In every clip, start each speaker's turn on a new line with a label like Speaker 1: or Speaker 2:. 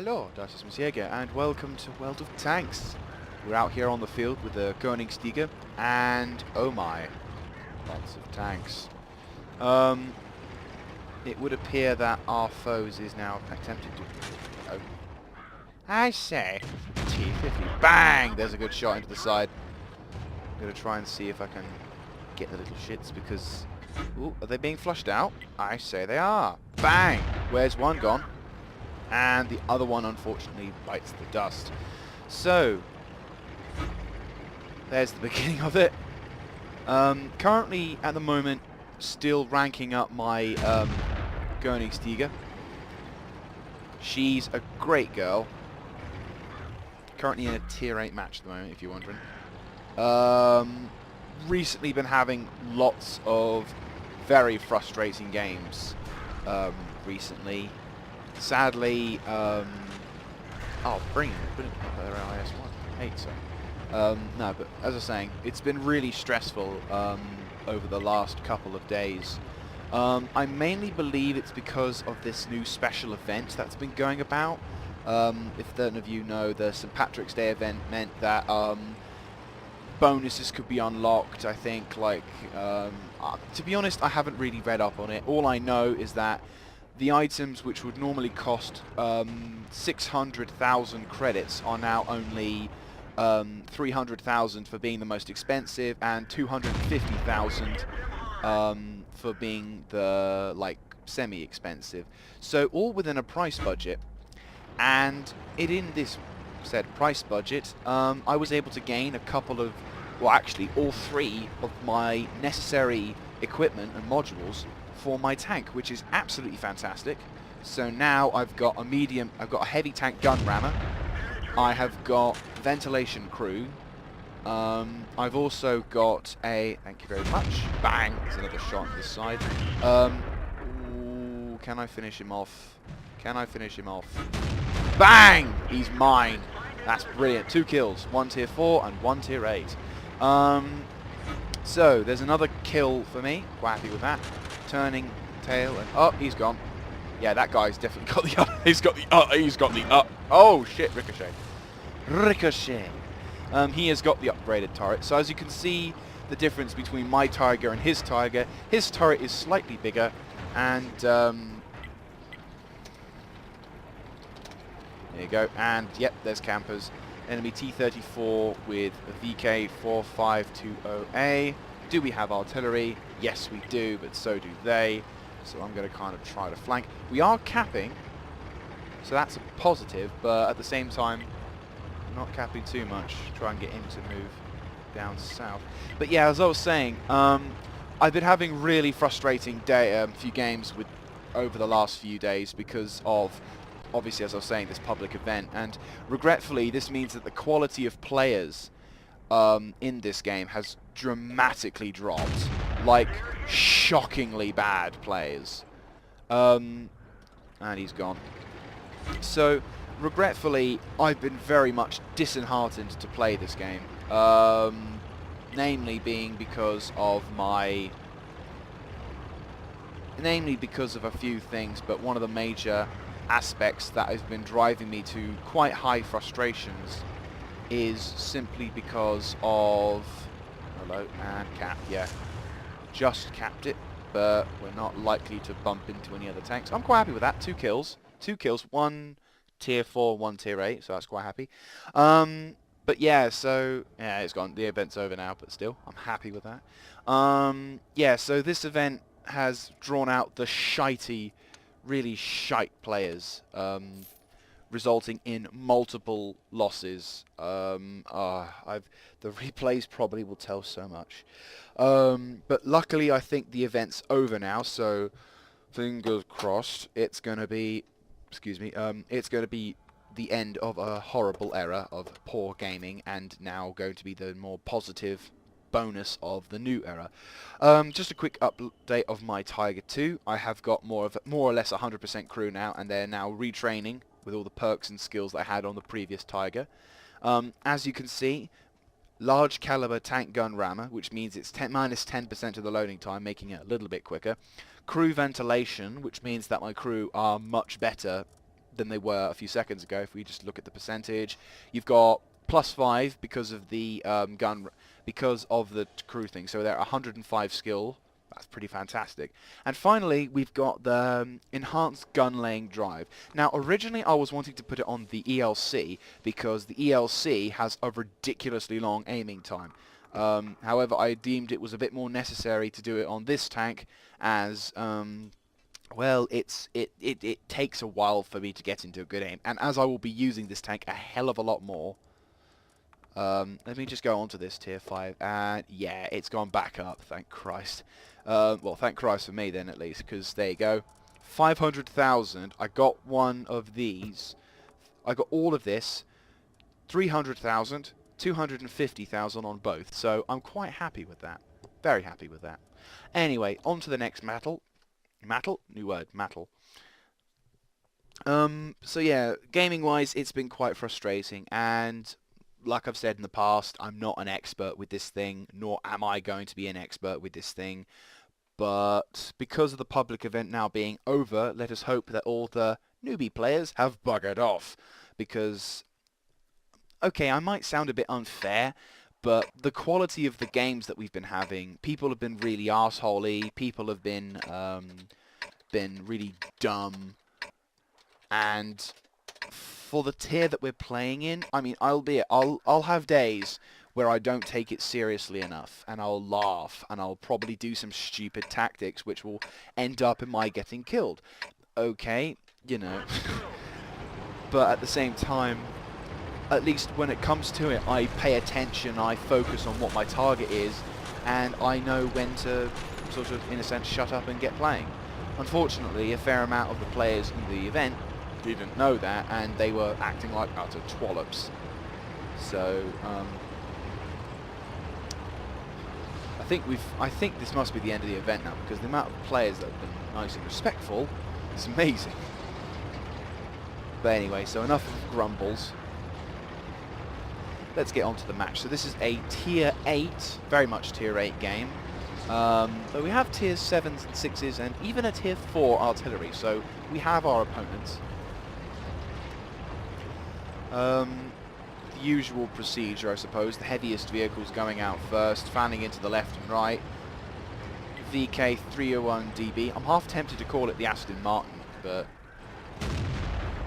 Speaker 1: Hallo, das ist Jäger, and welcome to World of Tanks. We're out here on the field with the Koingstiger, and oh my, lots of tanks. It would appear that our foes is now attempting to... Oh. I say, T50, bang! There's a good shot into the side. I'm going to try and see if I can get the little shits because... Ooh, are they being flushed out? I say they are. Bang! Where's one gone? And the other one, unfortunately, bites the dust. So, there's the beginning of it. Currently, at the moment, still ranking up my Koingstiger. She's a great girl. Currently in a tier 8 match at the moment, if you're wondering. Recently been having lots of very frustrating games recently. Sadly, oh, brilliant, their IS1, I hate so. No, but as I was saying, it's been really stressful over the last couple of days. I mainly believe it's because of this new special event that's been going about. If none of you know, the St. Patrick's Day event meant that bonuses could be unlocked, I think, like, to be honest, I haven't really read up on it. All I know is that the items which would normally cost 600,000 credits are now only 300,000 for being the most expensive and 250,000 for being the, like, semi-expensive. So all within a price budget. And in this said price budget, I was able to gain a couple of, well, actually all three of my necessary equipment and modules for my tank, which is absolutely fantastic. So now I've got a heavy tank gun rammer, I have got ventilation crew, I've also got a, thank you very much, bang, there's another shot on this side. Ooh, can I finish him off? Can I finish him off? Bang! He's mine. That's brilliant. 2 kills, 1 tier 4 and 1 tier 8. So there's another kill for me. Quite happy with that. Turning tail and oh, he's gone. Yeah, that guy's definitely got the up. He's got the up. Oh shit! Ricochet. Ricochet. He has got the upgraded turret. So as you can see, the difference between my Tiger and his Tiger. His turret is slightly bigger, and there you go. And yep, there's campers. Enemy T-34 with a VK4520A. Do we have artillery? Yes, we do, but so do they. So I'm going to kind of try to flank. We are capping, so that's a positive, but at the same time, not capping too much. Try and get him to move down south. But yeah, as I was saying, I've been having really frustrating few games over the last few days because of, obviously, as I was saying, this public event, and regretfully this means that the quality of players in this game has dramatically dropped, like shockingly bad players, and he's gone. So regretfully I've been very much disheartened to play this game, namely because of a few things, but one of the major aspects that has been driving me to quite high frustrations is simply because of, hello, and cap, yeah, just capped it, but we're not likely to bump into any other tanks. I'm quite happy with that. 2 kills, 1 tier 4, 1 tier 8, so that's quite happy. But yeah, so yeah, it's gone. The event's over now, but still, I'm happy with that. Yeah, so this event has drawn out the really shite players, resulting in multiple losses. The replays probably will tell so much. But luckily I think the event's over now, so fingers crossed it's going to be, it's going to be the end of a horrible era of poor gaming, and now going to be the more positive bonus of the new era. Just a quick update of my Tiger 2. I have got more or less 100% crew now, and they're now retraining with all the perks and skills that I had on the previous Tiger. As you can see, large caliber tank gun rammer, which means it's minus 10% of the loading time, making it a little bit quicker. Crew ventilation, which means that my crew are much better than they were a few seconds ago. If we just look at the percentage, you've got +5 because of the because of the crew thing. So they're 105 skill. That's pretty fantastic. And finally, we've got the enhanced gun laying drive. Now, originally I was wanting to put it on the ELC because the ELC has a ridiculously long aiming time. However, I deemed it was a bit more necessary to do it on this tank as well, it takes a while for me to get into a good aim, and as I will be using this tank a hell of a lot more, let me just go on to this tier 5, and yeah, it's gone back up, thank Christ. Well, thank Christ for me then, at least, because there you go. 500,000, I got one of these, I got all of this, 300,000, 250,000 on both, so I'm quite happy with that. Very happy with that. Anyway, on to the next battle. New word, mattle. So yeah, gaming-wise, it's been quite frustrating, and like I've said in the past, I'm not an expert with this thing, nor am I going to be an expert with this thing, but because of the public event now being over, let us hope that all the newbie players have buggered off, because, okay, I might sound a bit unfair, but the quality of the games that we've been having, people have been really arseholey, people have been really dumb, and for the tier that we're playing in, I mean, I'll have days where I don't take it seriously enough, and I'll laugh, and I'll probably do some stupid tactics which will end up in my getting killed. Okay, you know, but at the same time, at least when it comes to it, I pay attention, I focus on what my target is, and I know when to sort of, in a sense, shut up and get playing. Unfortunately, a fair amount of the players in the event didn't know that, and they were acting like utter twallops. So, I think this must be the end of the event now, because the amount of players that have been nice and respectful is amazing. But anyway, so enough of grumbles. Let's get on to the match. So this is a tier 8, very much tier 8 game. But we have tier 7s and 6s and even a tier 4 artillery, so we have our opponents. The usual procedure, I suppose. The heaviest vehicles going out first, fanning into the left and right. VK 301 DB. I'm half tempted to call it the Aston Martin, but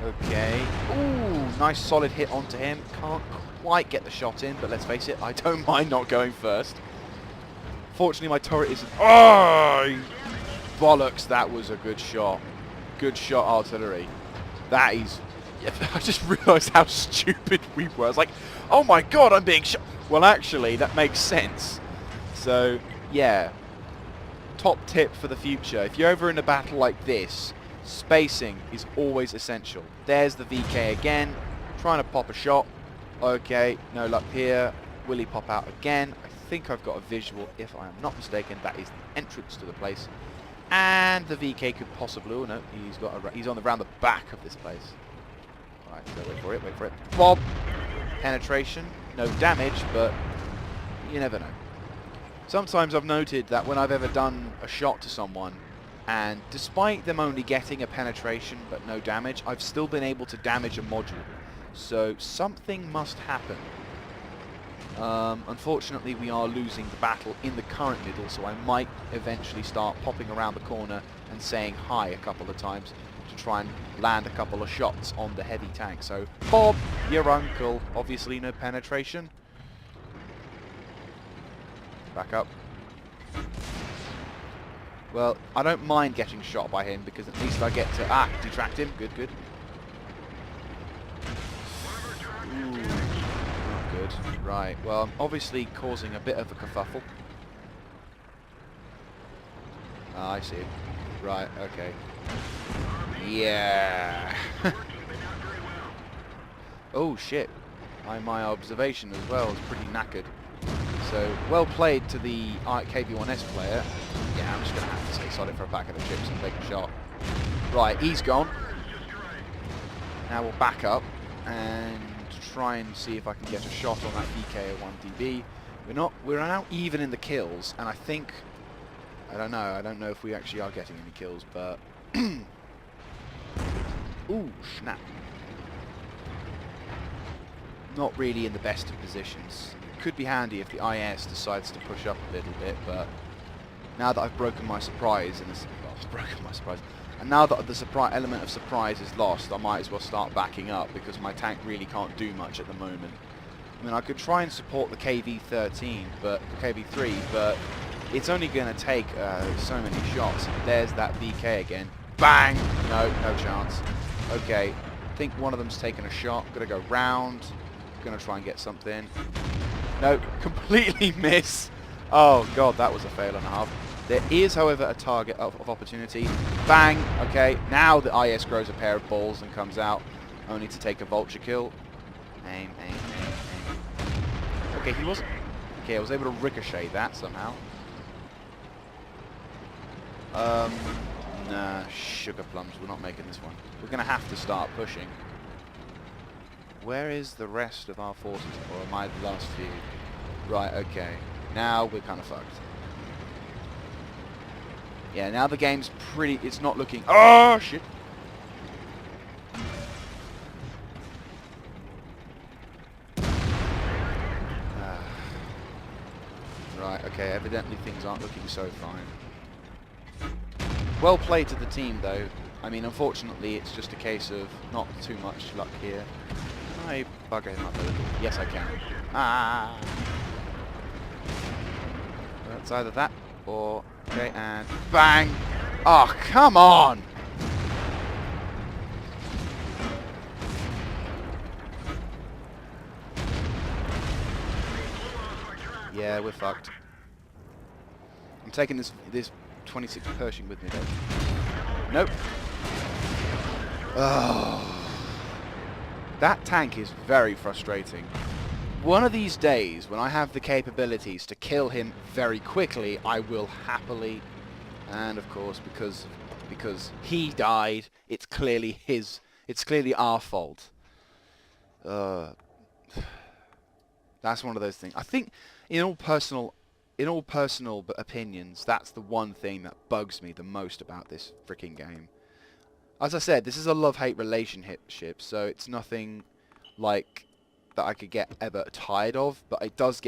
Speaker 1: okay. Ooh, nice solid hit onto him. Can't quite get the shot in, but let's face it, I don't mind not going first. Fortunately, my turret isn't... Oh! Bollocks, that was a good shot. Good shot, artillery. That is... I just realised how stupid we were. I was like, oh my god, I'm being shot. Well, actually, that makes sense. So, yeah. Top tip for the future. If you're ever in a battle like this, spacing is always essential. There's the VK again, trying to pop a shot. Okay, no luck here. Will he pop out again? I think I've got a visual, if I am not mistaken. That is the entrance to the place. And the VK could possibly... Oh, no, he's on around the back of this place. Right, so wait for it. Bob! Penetration. No damage, but you never know. Sometimes I've noted that when I've ever done a shot to someone, and despite them only getting a penetration but no damage, I've still been able to damage a module. So something must happen. Unfortunately, we are losing the battle in the current middle, so I might eventually start popping around the corner and saying hi a couple of times to try and land a couple of shots on the heavy tank. So, Bob, your uncle, obviously no penetration. Back up. Well, I don't mind getting shot by him because at least I get to... detract him. Good, good. Ooh, not good. Right, well, I'm obviously causing a bit of a kerfuffle. I see. Right, okay. Yeah. Oh, shit. My observation as well is pretty knackered. So, well played to the KV1S player. Yeah, I'm just going to have to say sorry for a packet of chips and take a shot. Right, he's gone. Now we'll back up and try and see if I can get a shot on that VK01DB. We're now even in the kills, and I think... I don't know if we actually are getting any kills, but... Ooh, snap. Not really in the best of positions. Could be handy if the IS decides to push up a little bit, but now that I've broken my surprise, and now that the element of surprise is lost, I might as well start backing up because my tank really can't do much at the moment. I mean, I could try and support the KV-13, but KV-3, but it's only going to take so many shots. There's that VK again. Bang! No, no chance. Okay, I think one of them's taken a shot. Gonna go round. Gonna try and get something. No, completely miss. Oh god, that was a fail and a half. There is, however, a target of opportunity. Bang! Okay, now the IS grows a pair of balls and comes out, only to take a vulture kill. Aim, aim, aim, aim. Okay, he wasn't... Okay, I was able to ricochet that somehow. Nah, sugar plums, we're not making this one. We're gonna have to start pushing. Where is the rest of our forces, or am I the last few? Right, okay. Now we're kind of fucked. Yeah, now the game's pretty... It's not looking... Oh, shit! Right, okay, evidently things aren't looking so fine. Well played to the team, though. I mean, unfortunately, it's just a case of not too much luck here. Can I bugger him up a little? Yes, I can. Ah! Well, it's either that or... Okay, and bang! Oh, come on! Yeah, we're fucked. I'm taking this 26 Pershing with me, though. Nope. Oh. That tank is very frustrating. One of these days, when I have the capabilities to kill him very quickly, I will happily. And of course, because he died, it's clearly his. It's clearly our fault. That's one of those things. I think, in all personal opinions, that's the one thing that bugs me the most about this freaking game. As I said, this is a love-hate relationship, so it's nothing like that I could get ever tired of, but it does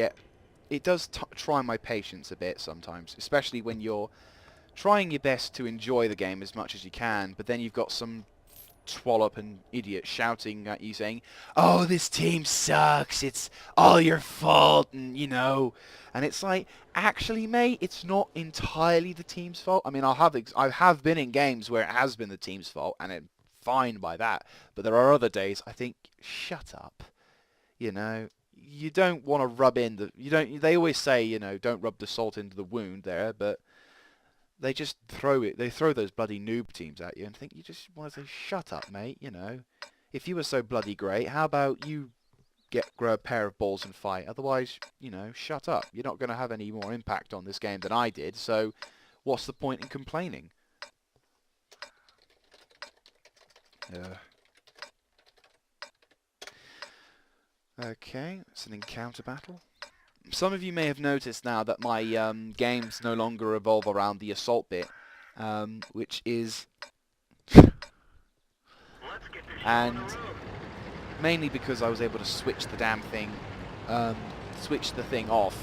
Speaker 1: try my patience a bit sometimes, especially when you're trying your best to enjoy the game as much as you can, but then you've got some twallop and idiot shouting at you saying, "Oh, this team sucks, it's all your fault," and you know, and it's like, actually, mate, it's not entirely the team's fault. I mean, I have been in games where it has been the team's fault, and I'm fine by that, but there are other days I think, shut up. You know, you don't want to rub in the... They always say, you know, don't rub the salt into the wound there, but they just throw those bloody noob teams at you and think you just want to say, shut up, mate, you know. If you were so bloody great, how about you grow a pair of balls and fight? Otherwise, you know, shut up. You're not going to have any more impact on this game than I did, so what's the point in complaining? Okay, it's an encounter battle. Some of you may have noticed now that my games no longer revolve around the assault bit, which is... and mainly because I was able to switch the damn thing, switch the thing off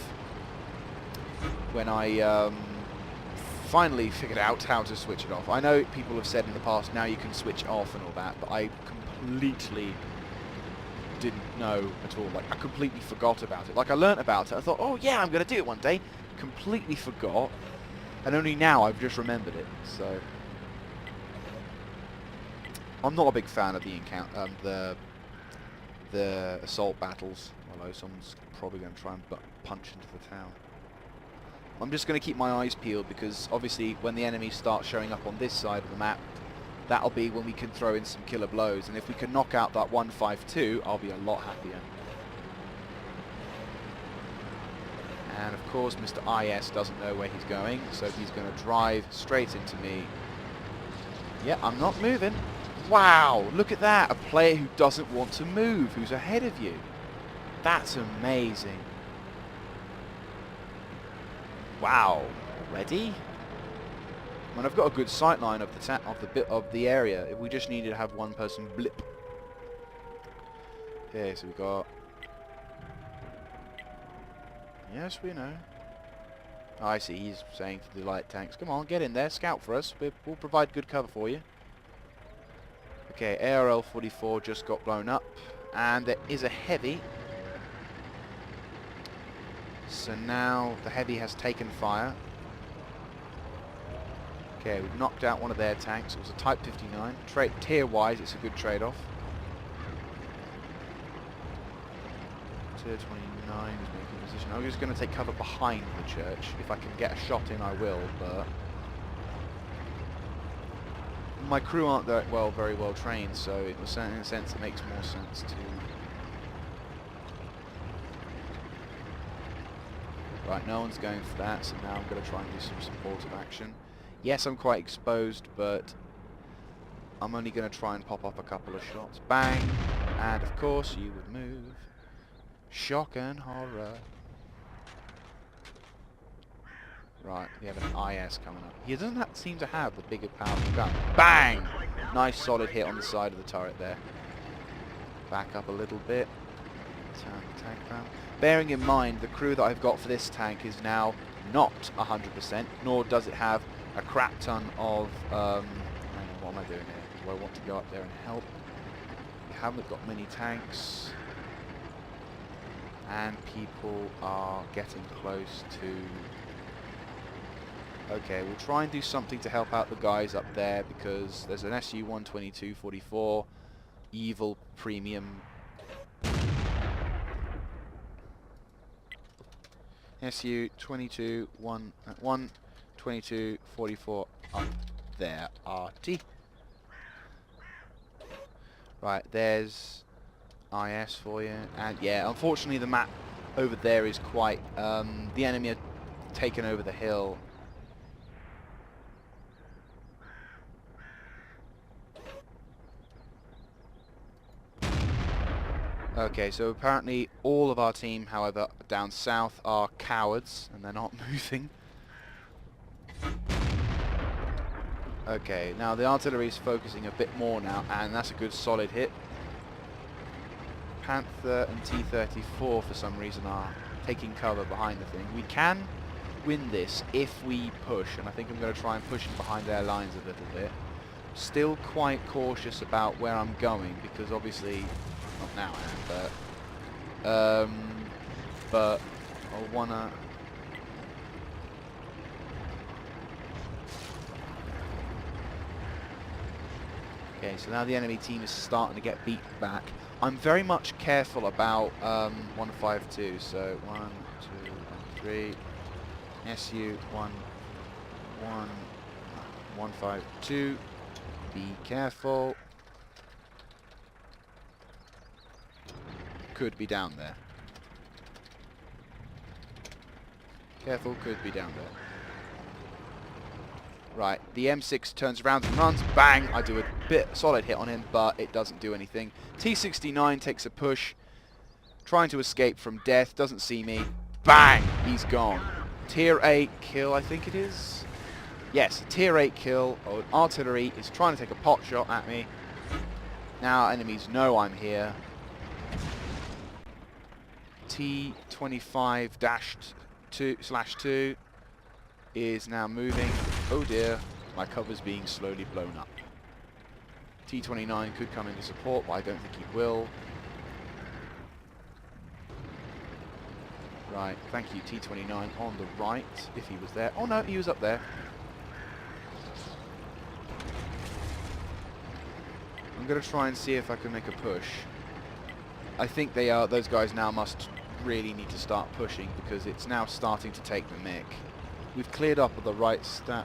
Speaker 1: when I finally figured out how to switch it off. I know people have said in the past, now you can switch off and all that, but I completely didn't know at all. Like, I completely forgot about it. Like, I learnt about it. I thought, oh yeah, I'm going to do it one day. Completely forgot. And only now I've just remembered it. So, I'm not a big fan of the assault battles. Although someone's probably going to try and punch into the town. I'm just going to keep my eyes peeled because obviously when the enemies start showing up on this side of the map, that'll be when we can throw in some killer blows, and if we can knock out that 152, I'll be a lot happier. And of course, Mr. IS doesn't know where he's going, so he's going to drive straight into me. Yeah, I'm not moving. Wow, look at that, a player who doesn't want to move, who's ahead of you. That's amazing. Wow, ready? I mean, I've got a good sight line of the area. If we just needed to have one person blip. Okay, so we got. Yes, we know. Oh, I see. He's saying to the light tanks, "Come on, get in there, scout for us. We'll provide good cover for you." Okay, ARL 44 just got blown up, and there is a heavy. So now the heavy has taken fire. Okay, we've knocked out one of their tanks. It was a Type 59. Tier-wise, it's a good trade-off. Tier 29 is making position. I'm just going to take cover behind the church. If I can get a shot in, I will, but... my crew aren't that very well trained, so in a sense it makes more sense to... Right, no one's going for that, so now I'm going to try and do some supportive action. Yes, I'm quite exposed, but I'm only going to try and pop up a couple of shots. Bang! And of course you would move. Shock and horror. Right, we have an IS coming up. He doesn't seem to have the bigger powerful gun. Bang! Nice solid hit on the side of the turret there. Back up a little bit. Turn the tank around. Bearing in mind, the crew that I've got for this tank is now not 100%, nor does it have a crap ton of... hang on, what am I doing here? Do I want to go up there and help? We haven't got many tanks. And people are getting close to... Okay, we'll try and do something to help out the guys up there, because there's an SU-122-44 evil premium... SU-122-44 up there, RT. Right, there's IS for you, and yeah, unfortunately the map over there is quite, the enemy have taken over the hill. Okay, so apparently all of our team, however, down south are cowards, and they're not moving. Okay, now the artillery is focusing a bit more now, and that's a good solid hit. Panther and T-34 for some reason are taking cover behind the thing. We can win this if we push, and I think I'm going to try and push in behind their lines a little bit. Still quite cautious about where I'm going, because obviously... not now, but I wanna... Okay, so now the enemy team is starting to get beat back. I'm very much careful about 152, so 1, 2, 3, SU 152. Be careful. Could be down there. Careful, could be down there. Right, the M6 turns around and runs. Bang! I do a solid hit on him, but it doesn't do anything. T-69 takes a push, trying to escape from death. Doesn't see me. Bang! He's gone. Tier 8 kill, I think it is. Yes, Tier 8 kill. Oh, artillery is trying to take a pot shot at me. Now enemies know I'm here. T-25-2/2 is now moving. Oh dear, my cover's being slowly blown up. T-29 could come into support, but I don't think he will. Right, thank you, T-29 on the right, if he was there. Oh no, he was up there. I'm going to try and see if I can make a push. I think those guys now must really need to start pushing, because it's now starting to take the mick. We've cleared up on the right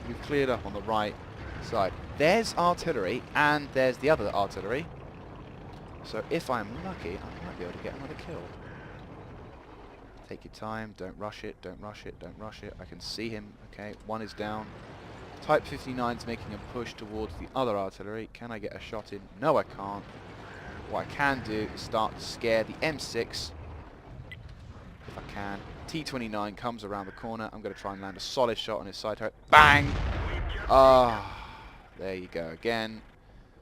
Speaker 1: we've cleared up on the right side. There's artillery, and there's the other artillery. So if I'm lucky, I might be able to get another kill. Take your time, don't rush it, don't rush it, don't rush it. I can see him. Okay, one is down. Type 59's making a push towards the other artillery. Can I get a shot in? No, I can't. What I can do is start to scare the M6, if I can. T-29 comes around the corner. I'm going to try and land a solid shot on his side turret. Bang! Ah, there you go again.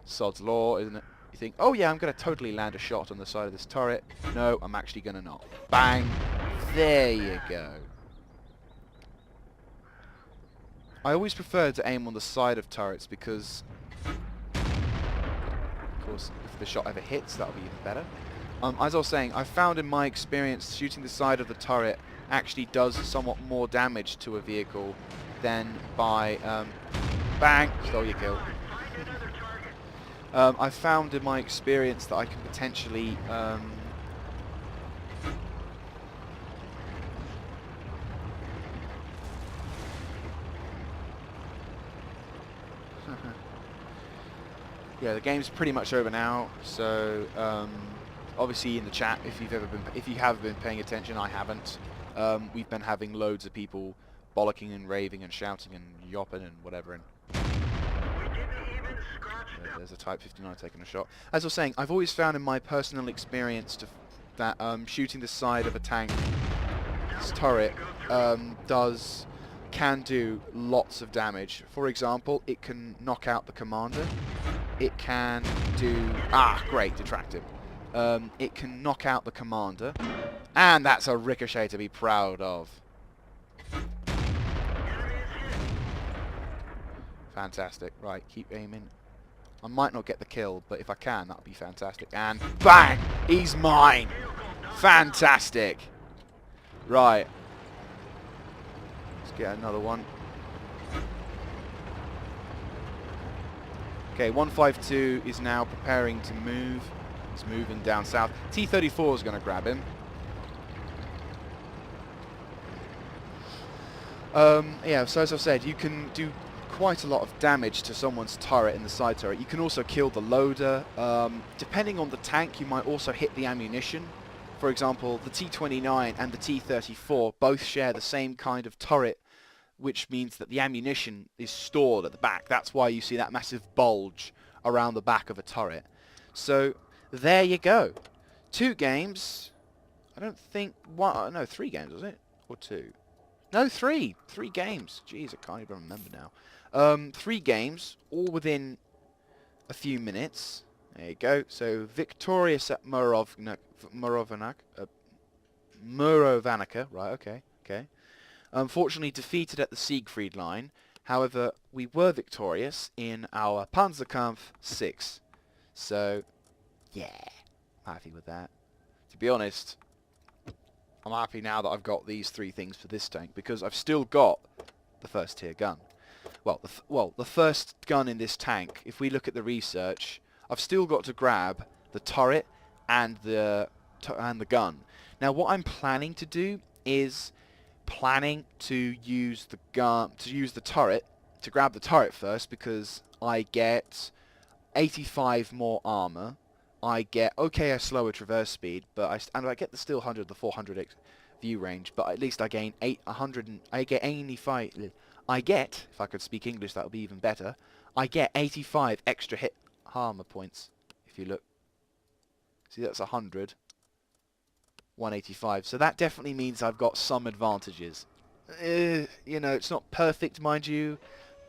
Speaker 1: Sod's law, isn't it? You think, oh yeah, I'm going to totally land a shot on the side of this turret. No, I'm actually going to not. Bang! There you go. I always prefer to aim on the side of turrets because, of course, if the shot ever hits, that'll be even better. As I was saying, I found in my experience shooting the side of the turret actually does somewhat more damage to a vehicle than by... bang! Stole your kill. I've found in my experience that I can potentially... yeah, the game's pretty much over now, so obviously in the chat, if you have been paying attention, I haven't. We've been having loads of people bollocking and raving and shouting and yopping and whatever. And there's a Type 59 taking a shot. As I was saying, I've always found in my personal experience that shooting the side of a tank's turret can do lots of damage. For example, it can knock out the commander. It can do... Ah, great, detract him. It can knock out the commander. And that's a ricochet to be proud of. Fantastic. Right, keep aiming. I might not get the kill, but if I can, that would be fantastic. And bang! He's mine! Fantastic! Right. Let's get another one. Okay, 152 is now preparing to move. It's moving down south. T-34 is going to grab him. Yeah, so as I said, you can do quite a lot of damage to someone's turret in the side turret. You can also kill the loader. Depending on the tank, you might also hit the ammunition. For example, the T-29 and the T-34 both share the same kind of turret, which means that the ammunition is stored at the back. That's why you see that massive bulge around the back of a turret. So there you go. 2 games. I don't think... no, 3 games, was it? Or 2? No, 3. 3 games. Jeez, I can't even remember now. 3 games, all within a few minutes. There you go. So victorious at Murovanaka. Right, okay, okay. Unfortunately defeated at the Siegfried line. However, we were victorious in our Panzerkampf 6. So, yeah, I'm happy with that. To be honest, I'm happy now that I've got these 3 things for this tank, because I've still got the first tier gun. Well, the first gun in this tank, if we look at the research, I've still got to grab the turret and the gun. Now, what I'm planning to do is to use the turret, to grab the turret first, because I get 85 more armor. I get a slower traverse speed, but I get the still 100, the 400 view range, but at least I gain 85. I get, if I could speak English, that would be even better. I get 85 extra hit armor points. If you look, see, that's 100. 185. So that definitely means I've got some advantages. You know, it's not perfect, mind you,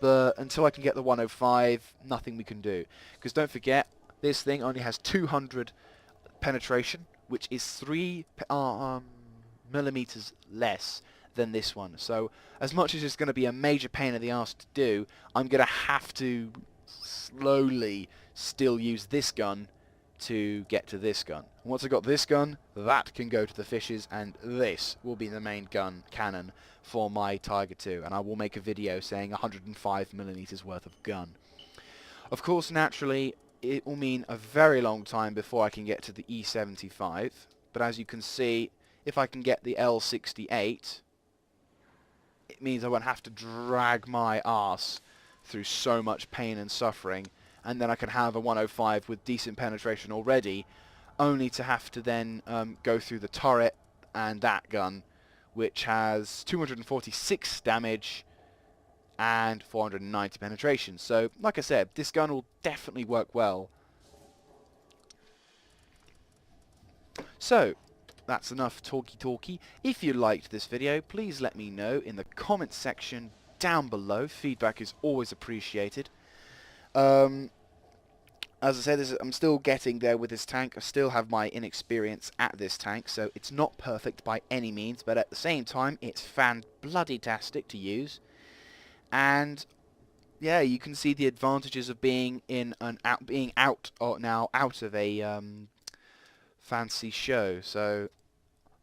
Speaker 1: but until I can get the 105, nothing we can do. Because don't forget, this thing only has 200 penetration, which is 3 millimeters less than this one. So as much as it's going to be a major pain in the arse to do, I'm going to have to slowly still use this gun to get to this gun. And once I've got this gun, that can go to the fishes, and this will be the main cannon for my Tiger II, and I will make a video saying 105 millimeters worth of gun. Of course, naturally, it will mean a very long time before I can get to the E75, but as you can see, if I can get the L68, it means I won't have to drag my arse through so much pain and suffering, and then I can have a 105 with decent penetration already, only to have to then go through the turret and that gun, which has 246 damage and 490 penetration. So, like I said, this gun will definitely work well. So, that's enough talky-talky. If you liked this video, please let me know in the comments section down below. Feedback is always appreciated. As I said, I'm still getting there with this tank. I still have my inexperience at this tank, so it's not perfect by any means, but at the same time, it's fan-bloody-tastic to use. And yeah, you can see the advantages of being out of a fancy show. So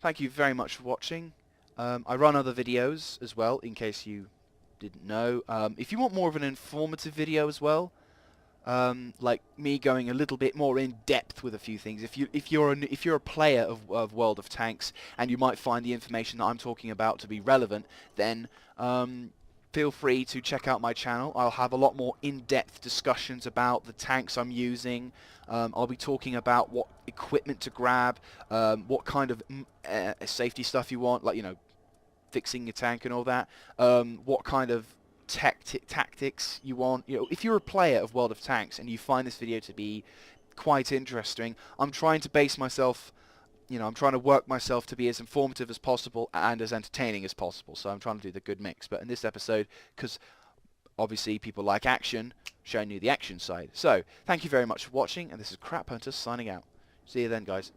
Speaker 1: thank you very much for watching. I run other videos as well, in case you didn't know. If you want more of an informative video as well, like me going a little bit more in depth with a few things. If you're a player of World of Tanks and you might find the information that I'm talking about to be relevant, then feel free to check out my channel. I'll have a lot more in-depth discussions about the tanks I'm using. I'll be talking about what equipment to grab, what kind of safety stuff you want, like, you know, fixing your tank and all that, what kind of tactics you want. You know, if you're a player of World of Tanks and you find this video to be quite interesting, I'm trying to base myself, you know, I'm trying to work myself to be as informative as possible and as entertaining as possible. So I'm trying to do the good mix. But in this episode, because obviously people like action, showing you the action side. So thank you very much for watching, and this is Crap Hunter signing out. See you then, guys.